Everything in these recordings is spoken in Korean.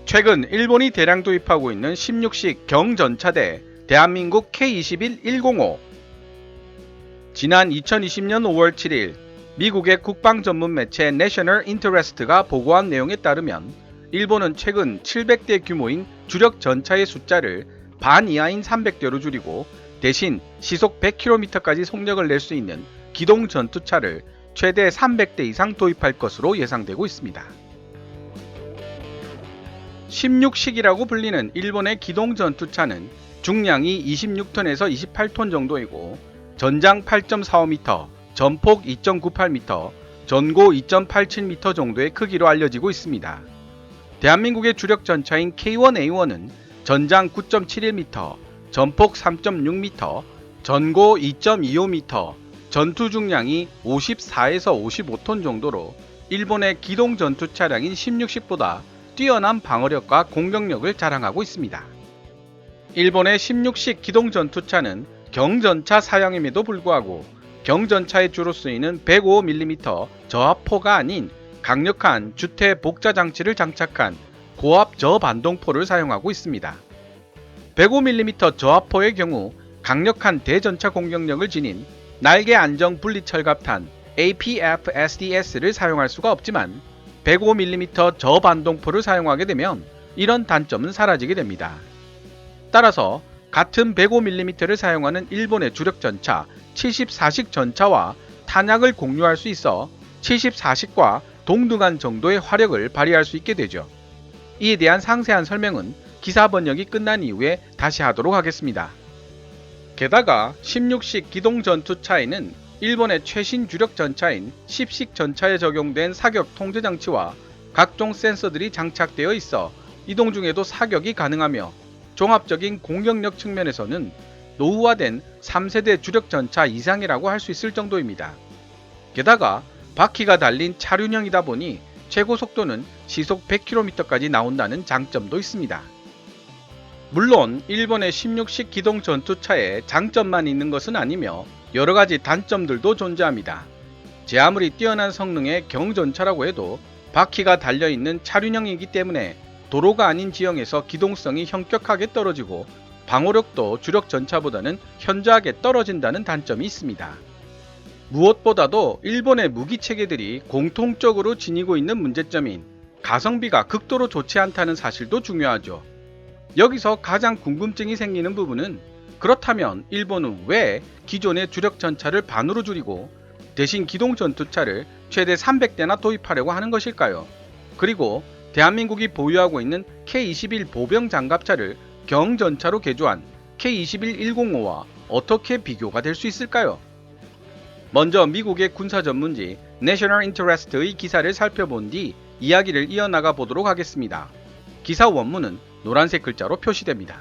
최근 일본이 대량 도입하고 있는 16식 경전차대 대한민국 K21-105. 지난 2020년 5월 7일 미국의 국방 전문 매체 내셔널 인터레스트가 보고한 내용에 따르면 일본은 최근 700대 규모인 주력 전차의 숫자를 반 이하인 300대로 줄이고 대신 시속 100km까지 속력을 낼 수 있는 기동 전투차를 최대 300대 이상 도입할 것으로 예상되고 있습니다. 16식이라고 불리는 일본의 기동 전투차는 중량이 26톤에서 28톤 정도이고 전장 8.45m, 전폭 2.98m, 전고 2.87m 정도의 크기로 알려지고 있습니다. 대한민국의 주력 전차인 K1A1은 전장 9.71m, 전폭 3.6m, 전고 2.25m, 전투 중량이 54에서 55톤 정도로 일본의 기동 전투 차량인 16식보다 뛰어난 방어력과 공격력을 자랑하고 있습니다. 일본의 16식 기동 전투차는 경전차 사양임에도 불구하고 경전차에 주로 쓰이는 105mm 저압포가 아닌 강력한 주퇴 복자 장치를 장착한 고압 저반동포를 사용하고 있습니다. 105mm 저압포의 경우 강력한 대전차 공격력을 지닌 날개 안정 분리 철갑탄 APF-SDS를 사용할 수가 없지만 105mm 저반동포를 사용하게 되면 이런 단점은 사라지게 됩니다. 따라서 같은 105mm를 사용하는 일본의 주력 전차 74식 전차와 탄약을 공유할 수 있어 74식과 동등한 정도의 화력을 발휘할 수 있게 되죠. 이에 대한 상세한 설명은 기사 번역이 끝난 이후에 다시 하도록 하겠습니다. 게다가 16식 기동 전투차에는 일본의 최신 주력 전차인 10식 전차에 적용된 사격 통제 장치와 각종 센서들이 장착되어 있어 이동 중에도 사격이 가능하며 종합적인 공격력 측면에서는 노후화된 3세대 주력 전차 이상이라고 할 수 있을 정도입니다. 게다가 바퀴가 달린 차륜형이다 보니 최고 속도는 시속 100km까지 나온다는 장점도 있습니다. 물론 일본의 16식 기동 전투차에 장점만 있는 것은 아니며 여러가지 단점들도 존재합니다. 제 아무리 뛰어난 성능의 경전차라고 해도 바퀴가 달려있는 차륜형이기 때문에 도로가 아닌 지형에서 기동성이 현격하게 떨어지고 방어력도 주력 전차보다는 현저하게 떨어진다는 단점이 있습니다. 무엇보다도 일본의 무기 체계들이 공통적으로 지니고 있는 문제점인 가성비가 극도로 좋지 않다는 사실도 중요하죠. 여기서 가장 궁금증이 생기는 부분은 그렇다면 일본은 왜 기존의 주력 전차를 반으로 줄이고 대신 기동 전투차를 최대 300대나 도입하려고 하는 것일까요? 그리고 대한민국이 보유하고 있는 K21 보병 장갑차를 경전차로 개조한 K21-105와 어떻게 비교가 될 수 있을까요? 먼저 미국의 군사 전문지 내셔널 인터레스트의 기사를 살펴본 뒤 이야기를 이어나가 보도록 하겠습니다. 기사 원문은 노란색 글자로 표시됩니다.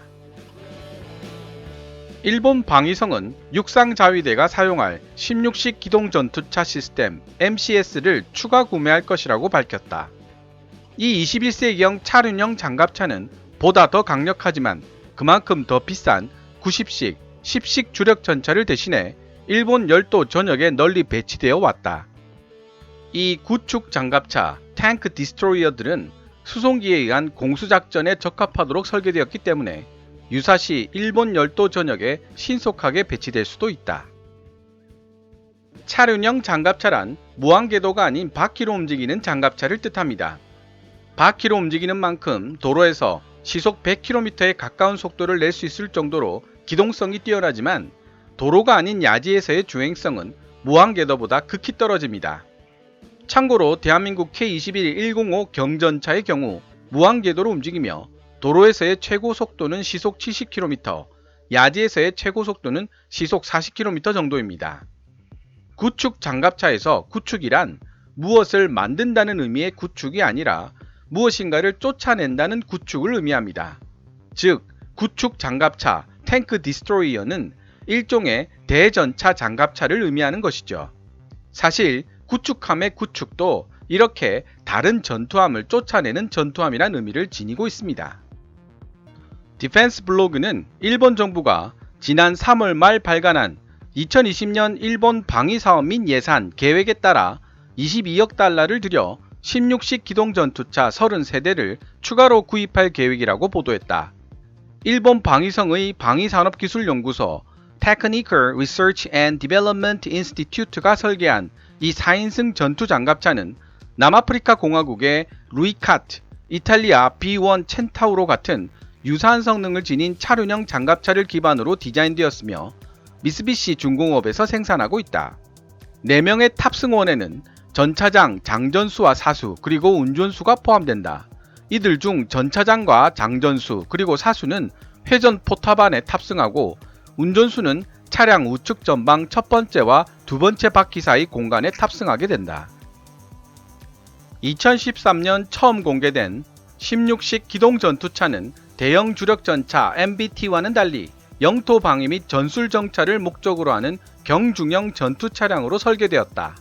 일본 방위성은 육상자위대가 사용할 16식 기동전투차 시스템 MCS를 추가 구매할 것이라고 밝혔다. 이 21세기형 차륜형 장갑차는 보다 더 강력하지만 그만큼 더 비싼 90식, 10식 주력 전차를 대신해 일본 열도 전역에 널리 배치되어 왔다. 이 구축 장갑차 탱크 디스트로이어들은 수송기에 의한 공수작전에 적합하도록 설계되었기 때문에 유사시 일본 열도 전역에 신속하게 배치될 수도 있다. 차륜형 장갑차란 무한궤도가 아닌 바퀴로 움직이는 장갑차를 뜻합니다. 바퀴로 움직이는 만큼 도로에서 시속 100km에 가까운 속도를 낼 수 있을 정도로 기동성이 뛰어나지만 도로가 아닌 야지에서의 주행성은 무한궤도보다 극히 떨어집니다. 참고로 대한민국 K21-105 경전차의 경우 무한궤도로 움직이며 도로에서의 최고 속도는 시속 70km, 야지에서의 최고 속도는 시속 40km 정도입니다. 구축 장갑차에서 구축이란 무엇을 만든다는 의미의 구축이 아니라 무엇인가를 쫓아낸다는 구축을 의미합니다. 즉, 구축 장갑차 탱크 디스트로이어는 일종의 대전차 장갑차를 의미하는 것이죠. 사실 구축함의 구축도 이렇게 다른 전투함을 쫓아내는 전투함이란 의미를 지니고 있습니다. 디펜스 블로그는 일본 정부가 지난 3월 말 발간한 2020년 일본 방위사업 및 예산 계획에 따라 22억 달러를 들여 16식 기동전투차 33대를 추가로 구입할 계획이라고 보도했다. 일본 방위성의 방위산업기술연구소 Technical Research and Development Institute가 설계한 이 4인승 전투장갑차는 남아프리카 공화국의 루이카트, 이탈리아 B1 첸타우로 같은 유사한 성능을 지닌 차륜형 장갑차를 기반으로 디자인되었으며 미쓰비시 중공업에서 생산하고 있다. 4명의 탑승원에는 전차장, 장전수와 사수, 그리고 운전수가 포함된다. 이들 중 전차장과 장전수, 그리고 사수는 회전 포탑 안에 탑승하고 운전수는 차량 우측 전방 첫 번째와 두 번째 바퀴 사이 공간에 탑승하게 된다. 2013년 처음 공개된 16식 기동전투차는 대형 주력전차 MBT와는 달리 영토 방위 및 전술 정찰을 목적으로 하는 경중형 전투차량으로 설계되었다.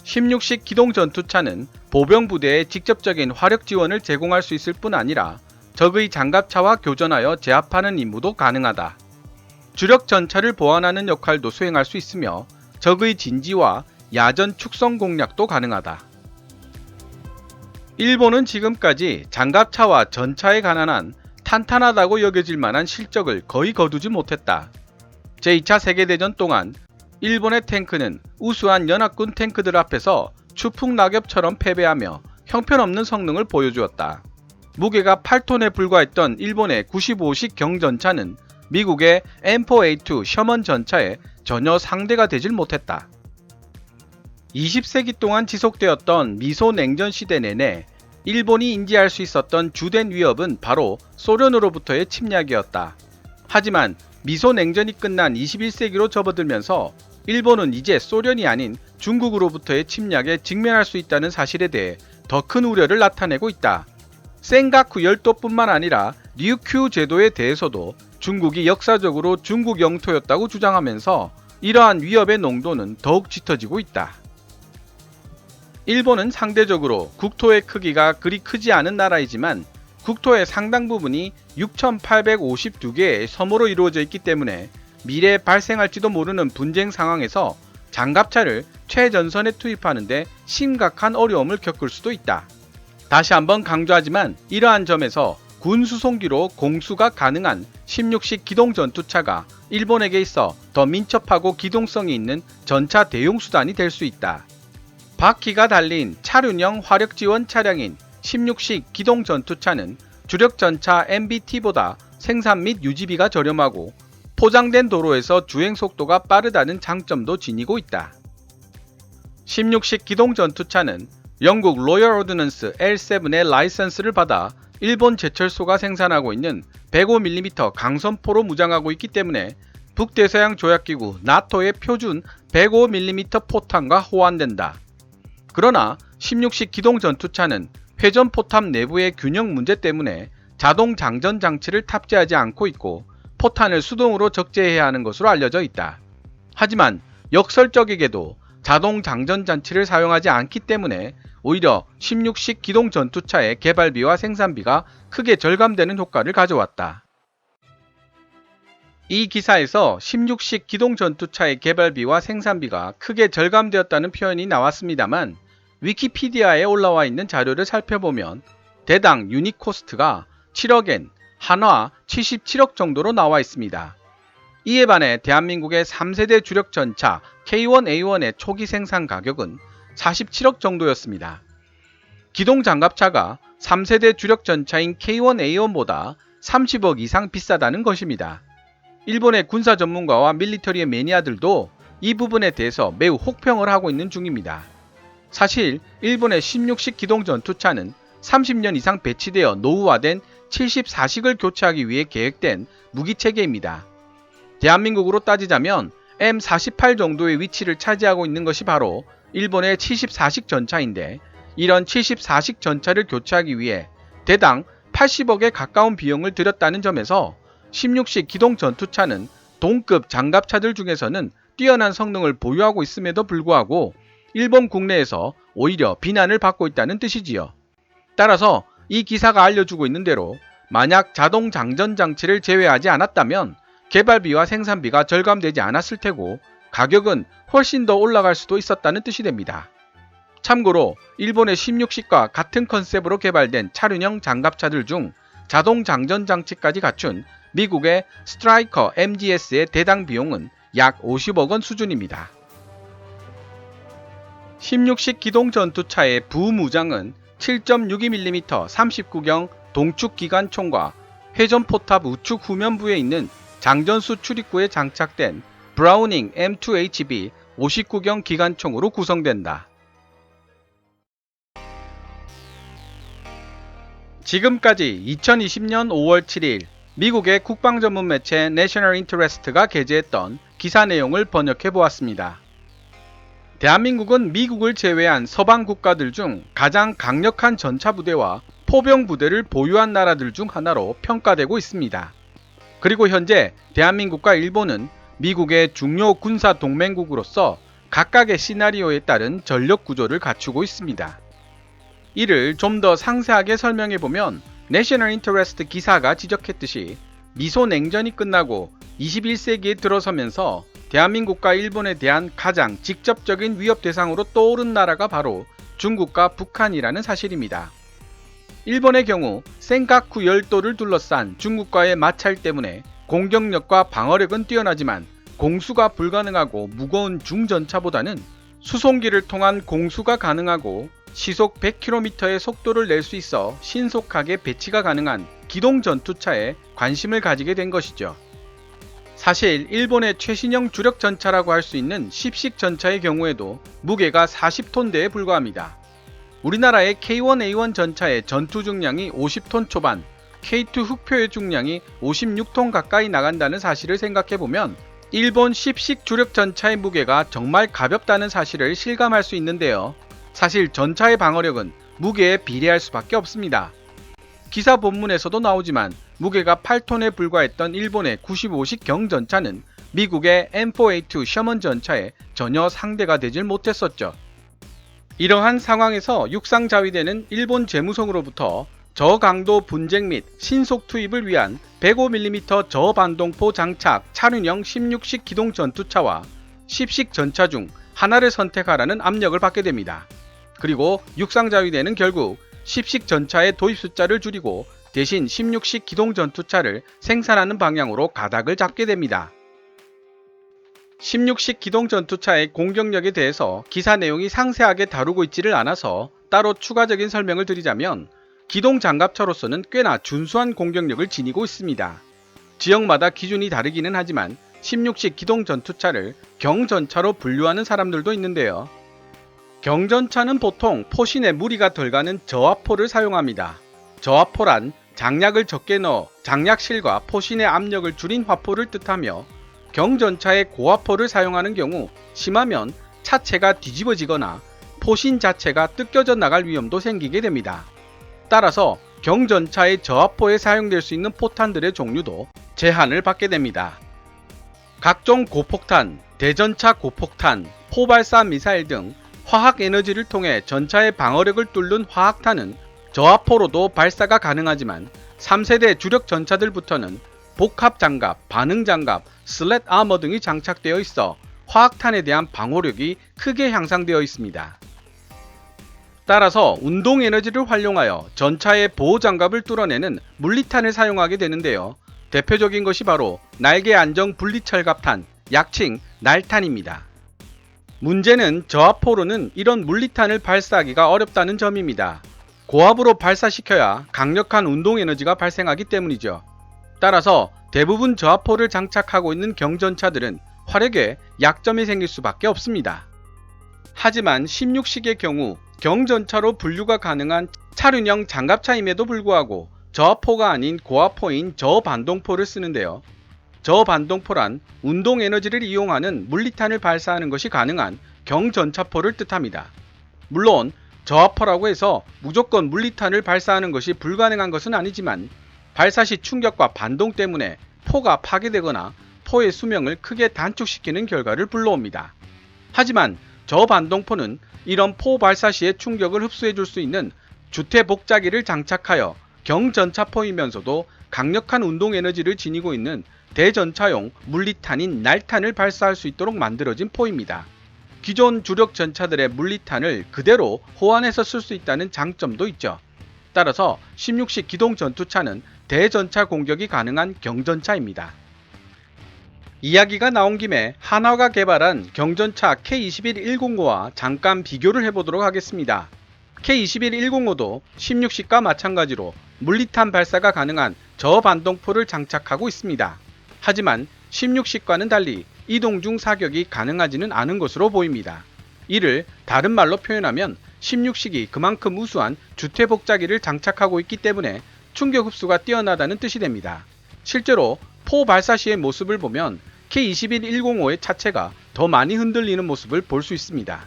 16식 기동전투차는 보병부대에 직접적인 화력 지원을 제공할 수 있을 뿐 아니라 적의 장갑차와 교전하여 제압하는 임무도 가능하다. 주력 전차를 보완하는 역할도 수행할 수 있으며 적의 진지와 야전 축성 공략도 가능하다. 일본은 지금까지 장갑차와 전차에 관한 탄탄하다고 여겨질 만한 실적을 거의 거두지 못했다. 제2차 세계대전 동안 일본의 탱크는 우수한 연합군 탱크들 앞에서 추풍 낙엽처럼 패배하며 형편없는 성능을 보여주었다. 무게가 8톤에 불과했던 일본의 95식 경전차는 미국의 M4A2 셔먼 전차에 전혀 상대가 되질 못했다. 20세기 동안 지속되었던 미소 냉전 시대 내내 일본이 인지할 수 있었던 주된 위협은 바로 소련으로부터의 침략이었다. 하지만 미소 냉전이 끝난 21세기로 접어들면서 일본은 이제 소련이 아닌 중국으로부터의 침략에 직면할 수 있다는 사실에 대해 더 큰 우려를 나타내고 있다. 센가쿠 열도뿐만 아니라 류큐 제도에 대해서도 중국이 역사적으로 중국 영토였다고 주장하면서 이러한 위협의 농도는 더욱 짙어지고 있다. 일본은 상대적으로 국토의 크기가 그리 크지 않은 나라이지만 국토의 상당 부분이 6,852개의 섬으로 이루어져 있기 때문에 미래에 발생할지도 모르는 분쟁 상황에서 장갑차를 최전선에 투입하는데 심각한 어려움을 겪을 수도 있다. 다시 한번 강조하지만 이러한 점에서 군 수송기로 공수가 가능한 16식 기동전투차가 일본에게 있어 더 민첩하고 기동성이 있는 전차 대용수단이 될 수 있다. 바퀴가 달린 차륜형 화력지원 차량인 16식 기동전투차는 주력전차 MBT보다 생산 및 유지비가 저렴하고 포장된 도로에서 주행속도가 빠르다는 장점도 지니고 있다. 16식 기동전투차는 영국 로열 오르넌스 L7의 라이선스를 받아 일본 제철소가 생산하고 있는 105mm 강선포로 무장하고 있기 때문에 북대서양 조약기구 나토의 표준 105mm 포탄과 호환된다. 그러나 16식 기동전투차는 회전포탑 내부의 균형 문제 때문에 자동 장전 장치를 탑재하지 않고 있고 포탄을 수동으로 적재해야 하는 것으로 알려져 있다. 하지만 역설적이게도 자동 장전 장치를 사용하지 않기 때문에 오히려 16식 기동전투차의 개발비와 생산비가 크게 절감되는 효과를 가져왔다. 이 기사에서 16식 기동전투차의 개발비와 생산비가 크게 절감되었다는 표현이 나왔습니다만 위키피디아에 올라와 있는 자료를 살펴보면 대당 유닛 코스트가 7억엔, 한화 77억 정도로 나와 있습니다. 이에 반해 대한민국의 3세대 주력 전차 K1A1의 초기 생산 가격은 47억 정도였습니다. 기동장갑차가 3세대 주력 전차인 K1A1보다 30억 이상 비싸다는 것입니다. 일본의 군사 전문가와 밀리터리의 매니아들도 이 부분에 대해서 매우 혹평을 하고 있는 중입니다. 사실 일본의 16식 기동전투차는 30년 이상 배치되어 노후화된 74식을 교체하기 위해 계획된 무기체계입니다. 대한민국으로 따지자면 M48 정도의 위치를 차지하고 있는 것이 바로 일본의 74식 전차인데 이런 74식 전차를 교체하기 위해 대당 80억에 가까운 비용을 들였다는 점에서 16식 기동전투차는 동급 장갑차들 중에서는 뛰어난 성능을 보유하고 있음에도 불구하고 일본 국내에서 오히려 비난을 받고 있다는 뜻이지요. 따라서 이 기사가 알려주고 있는 대로 만약 자동 장전 장치를 제외하지 않았다면 개발비와 생산비가 절감되지 않았을 테고 가격은 훨씬 더 올라갈 수도 있었다는 뜻이 됩니다. 참고로 일본의 16식과 같은 컨셉으로 개발된 차륜형 장갑차들 중 자동 장전 장치까지 갖춘 미국의 스트라이커 MGS의 대당 비용은 약 50억 원 수준입니다. 16식 기동 전투차의 부무장은 7.62mm 39경 동축 기관총과 회전포탑 우측 후면부에 있는 장전수 출입구에 장착된 브라우닝 M2HB 59경 기관총으로 구성된다. 지금까지 2020년 5월 7일 미국의 국방 전문 매체 내셔널 인터레스트가 게재했던 기사 내용을 번역해 보았습니다. 대한민국은 미국을 제외한 서방 국가들 중 가장 강력한 전차부대와 포병부대를 보유한 나라들 중 하나로 평가되고 있습니다. 그리고 현재 대한민국과 일본은 미국의 중요 군사 동맹국으로서 각각의 시나리오에 따른 전력 구조를 갖추고 있습니다. 이를 좀 더 상세하게 설명해보면 내셔널 인터레스트 기사가 지적했듯이 미소 냉전이 끝나고 21세기에 들어서면서 대한민국과 일본에 대한 가장 직접적인 위협 대상으로 떠오른 나라가 바로 중국과 북한이라는 사실입니다. 일본의 경우 센카쿠 열도를 둘러싼 중국과의 마찰 때문에 공격력과 방어력은 뛰어나지만 공수가 불가능하고 무거운 중전차보다는 수송기를 통한 공수가 가능하고 시속 100km의 속도를 낼 수 있어 신속하게 배치가 가능한 기동 전투차에 관심을 가지게 된 것이죠. 사실 일본의 최신형 주력 전차라고 할 수 있는 10식 전차의 경우에도 무게가 40톤대에 불과합니다. 우리나라의 K1A1 전차의 전투 중량이 50톤 초반, K2 흑표의 중량이 56톤 가까이 나간다는 사실을 생각해보면 일본 10식 주력 전차의 무게가 정말 가볍다는 사실을 실감할 수 있는데요. 사실 전차의 방어력은 무게에 비례할 수밖에 없습니다. 기사 본문에서도 나오지만 무게가 8톤에 불과했던 일본의 95식 경전차는 미국의 M4A2 셔먼 전차에 전혀 상대가 되질 못했었죠. 이러한 상황에서 육상 자위대는 일본 재무성으로부터 저강도 분쟁 및 신속 투입을 위한 105mm 저반동포 장착 차륜형 16식 기동 전투차와 10식 전차 중 하나를 선택하라는 압력을 받게 됩니다. 그리고 육상자위대는 결국 10식 전차의 도입 숫자를 줄이고 대신 16식 기동 전투차를 생산하는 방향으로 가닥을 잡게 됩니다. 16식 기동 전투차의 공격력에 대해서 기사 내용이 상세하게 다루고 있지를 않아서 따로 추가적인 설명을 드리자면 기동 장갑차로서는 꽤나 준수한 공격력을 지니고 있습니다. 지역마다 기준이 다르기는 하지만 16식 기동 전투차를 경전차로 분류하는 사람들도 있는데요. 경전차는 보통 포신에 무리가 덜 가는 저압포를 사용합니다. 저압포란 장약을 적게 넣어 장약실과 포신의 압력을 줄인 화포를 뜻하며 경전차의 고압포를 사용하는 경우 심하면 차체가 뒤집어지거나 포신 자체가 뜯겨져 나갈 위험도 생기게 됩니다. 따라서 경전차의 저압포에 사용될 수 있는 포탄들의 종류도 제한을 받게 됩니다. 각종 고폭탄, 대전차 고폭탄, 포발사 미사일 등 화학 에너지를 통해 전차의 방어력을 뚫는 화학탄은 저압포로도 발사가 가능하지만 3세대 주력 전차들부터는 복합장갑, 반응장갑, 슬랫 아머 등이 장착되어 있어 화학탄에 대한 방어력이 크게 향상되어 있습니다. 따라서 운동 에너지를 활용하여 전차의 보호장갑을 뚫어내는 물리탄을 사용하게 되는데요. 대표적인 것이 바로 날개 안정 분리철갑탄, 약칭 날탄입니다. 문제는 저압포로는 이런 물리탄을 발사하기가 어렵다는 점입니다. 고압으로 발사시켜야 강력한 운동 에너지가 발생하기 때문이죠. 따라서 대부분 저압포를 장착하고 있는 경전차들은 화력에 약점이 생길 수밖에 없습니다. 하지만 16식의 경우 경전차로 분류가 가능한 차륜형 장갑차임에도 불구하고 저압포가 아닌 고압포인 저반동포를 쓰는데요. 저반동포란 운동 에너지를 이용하는 물리탄을 발사하는 것이 가능한 경전차포를 뜻합니다. 물론 저압포라고 해서 무조건 물리탄을 발사하는 것이 불가능한 것은 아니지만 발사 시 충격과 반동 때문에 포가 파괴되거나 포의 수명을 크게 단축시키는 결과를 불러옵니다. 하지만 저반동포는 이런 포 발사 시의 충격을 흡수해 줄 수 있는 주퇴복자기를 장착하여 경전차포이면서도 강력한 운동 에너지를 지니고 있는 대전차용 물리탄인 날탄을 발사할 수 있도록 만들어진 포입니다. 기존 주력 전차들의 물리탄을 그대로 호환해서 쓸 수 있다는 장점도 있죠. 따라서 16식 기동 전투차는 대전차 공격이 가능한 경전차입니다. 이야기가 나온 김에 한화가 개발한 경전차 K21105와 잠깐 비교를 해보도록 하겠습니다. K21105도 16식과 마찬가지로 물리탄 발사가 가능한 저반동포를 장착하고 있습니다. 하지만 16식과는 달리 이동 중 사격이 가능하지는 않은 것으로 보입니다. 이를 다른 말로 표현하면 16식이 그만큼 우수한 주퇴복자기를 장착하고 있기 때문에 충격 흡수가 뛰어나다는 뜻이 됩니다. 실제로 포 발사 시의 모습을 보면 K21105의 차체가 더 많이 흔들리는 모습을 볼 수 있습니다.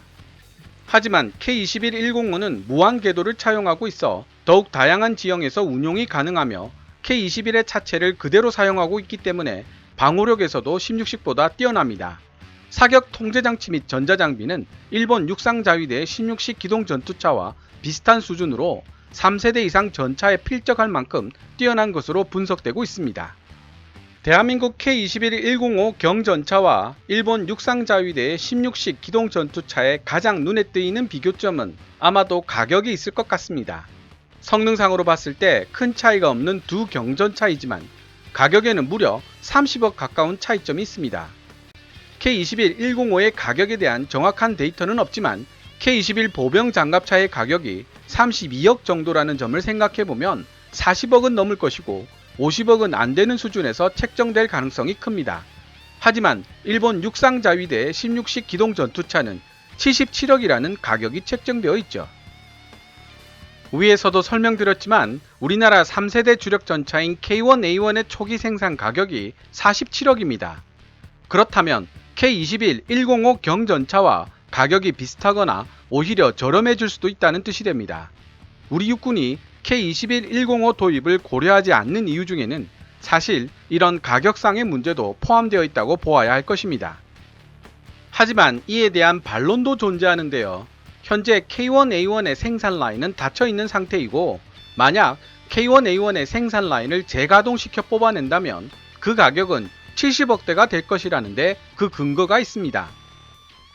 하지만 K21105는 무한 궤도를 차용하고 있어 더욱 다양한 지형에서 운용이 가능하며 K21의 차체를 그대로 사용하고 있기 때문에 방호력에서도 16식보다 뛰어납니다. 사격 통제장치 및 전자장비는 일본 육상자위대의 16식 기동 전투차와 비슷한 수준으로 3세대 이상 전차에 필적할 만큼 뛰어난 것으로 분석되고 있습니다. 대한민국 K21105 경전차와 일본 육상자위대의 16식 기동 전투차의 가장 눈에 띄는 비교점은 아마도 가격이 있을 것 같습니다. 성능상으로 봤을 때 큰 차이가 없는 두 경전차이지만 가격에는 무려 30억 가까운 차이점이 있습니다. K21105의 가격에 대한 정확한 데이터는 없지만 K21 보병 장갑차의 가격이 32억 정도라는 점을 생각해보면 40억은 넘을 것이고 50억은 안 되는 수준에서 책정될 가능성이 큽니다. 하지만 일본 육상자위대의 16식 기동 전투차는 77억이라는 가격이 책정되어 있죠. 위에서도 설명드렸지만 우리나라 3세대 주력 전차인 K1A1의 초기 생산 가격이 47억입니다. 그렇다면 K21105 경전차와 가격이 비슷하거나 오히려 저렴해질 수도 있다는 뜻이 됩니다. 우리 육군이 K21105 도입을 고려하지 않는 이유 중에는 사실 이런 가격상의 문제도 포함되어 있다고 보아야 할 것입니다. 하지만 이에 대한 반론도 존재하는데요. 현재 K1A1의 생산 라인은 닫혀 있는 상태이고 만약 K1A1의 생산 라인을 재가동시켜 뽑아낸다면 그 가격은 70억대가 될 것이라는데 그 근거가 있습니다.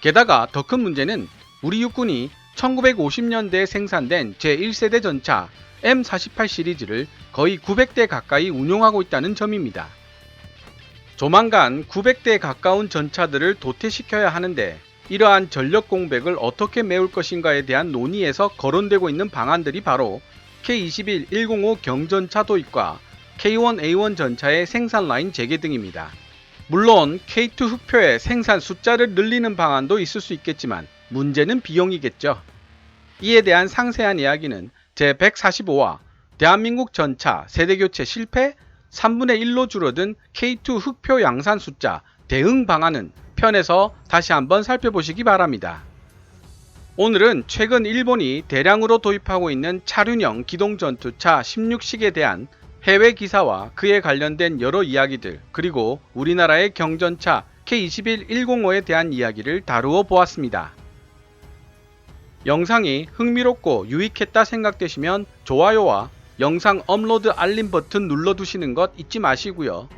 게다가 더 큰 문제는 우리 육군이 1950년대에 생산된 제1세대 전차 M48 시리즈를 거의 900대 가까이 운용하고 있다는 점입니다. 조만간 900대에 가까운 전차들을 도태시켜야 하는데 이러한 전력 공백을 어떻게 메울 것인가에 대한 논의에서 거론되고 있는 방안들이 바로 K21105 경전차 도입과 K1A1 전차의 생산 라인 재개 등입니다. 물론 K2 흑표의 생산 숫자를 늘리는 방안도 있을 수 있겠지만 문제는 비용이겠죠. 이에 대한 상세한 이야기는 제145화 대한민국 전차 세대교체 실패 3분의 1로 줄어든 K2 흑표 양산 숫자 대응 방안은 편에서 다시 한번 살펴보시기 바랍니다. 오늘은 최근 일본이 대량으로 도입하고 있는 차륜형 기동전투차 16식에 대한 해외 기사와 그에 관련된 여러 이야기들 그리고 우리나라의 경전차 K21105에 대한 이야기를 다루어 보았습니다. 영상이 흥미롭고 유익했다 생각되시면 좋아요와 영상 업로드 알림 버튼 눌러두시는 것 잊지 마시고요.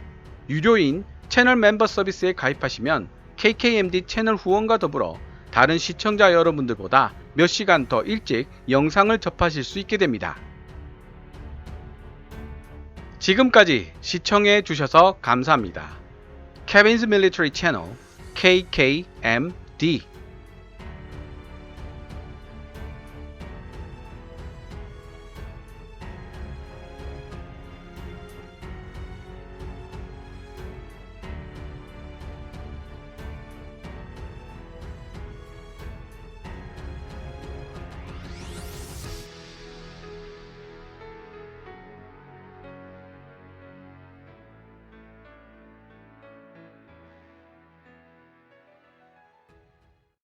유료인 채널 멤버 서비스에 가입하시면 KKMD 채널 후원과 더불어 다른 시청자 여러분들보다 몇 시간 더 일찍 영상을 접하실 수 있게 됩니다. 지금까지 시청해 주셔서 감사합니다. Kevin's Military Channel KKMD